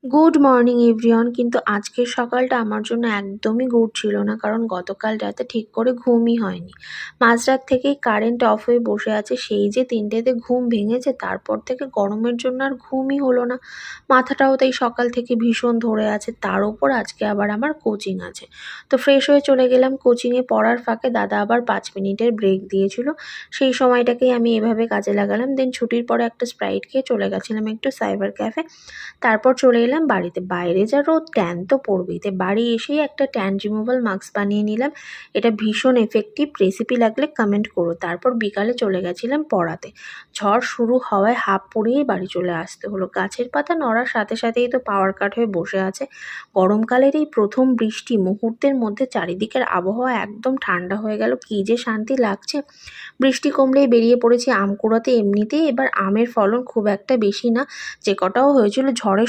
Good morning everyone. কিন্তু আজকের সকালটা আমার জন্য একদমই গুড ছিল না, কারণ গতকাল রাতে ঠিক করে ঘুমই হয়নি। মাঝরাত থেকেই কারেন্ট অফ হয়ে বসে আছে, সেই যে ৩টেতে ঘুম ভেঙেছে তারপর থেকে গরমের জন্য আর ঘুমই হলো না। মাথাটাও তাই সকাল থেকে ভীষণ ধরে আছে, তার উপর আজকে আবার আমার কোচিং আছে। তো ফ্রেশ হয়ে চলে গেলাম কোচিংয়ে। পড়ার ফাঁকে দাদা আবার ৫ মিনিটের ব্রেক দিয়েছিল, সেই সময়টাকেই আমি এভাবে কাজে লাগালাম। দেন ছুটির পরে একটা স্প্রাইট খেয়ে চলে গেছিলাম একটু সাইবার ক্যাফে। তারপর চলে এলাম বাড়িতে। বাইরে যা রোদ, ট্যান তো পড়বেই, তাই বাড়ি এসেই একটা ট্যান রিমুভাল মাস্ক বানিয়ে নিলাম। এটা ভীষণ এফেক্টিভ, রেসিপি লাগলে কমেন্ট করো। তারপর বিকালে চলে গেছিলাম পড়াতে। ঝড় শুরু হওয়ায় হাঁপ পড়িয়েই বাড়ি চলে আসতে হলো। গাছের পাতা নড়ার সাথে সাথেই তো পাওয়ার কাট হয়ে বসে আছে। গরমকালের এই প্রথম বৃষ্টি, মুহূর্তের মধ্যে চারিদিকের আবহাওয়া একদম ঠান্ডা হয়ে গেল। কী যে শান্তি লাগছে। বৃষ্টি কমলেই বেরিয়ে পড়েছি আম কুড়াতে। এমনিতেই এবার আমের ফলন খুব একটা বেশি না, যে কটাও হয়েছিল ঝড়ের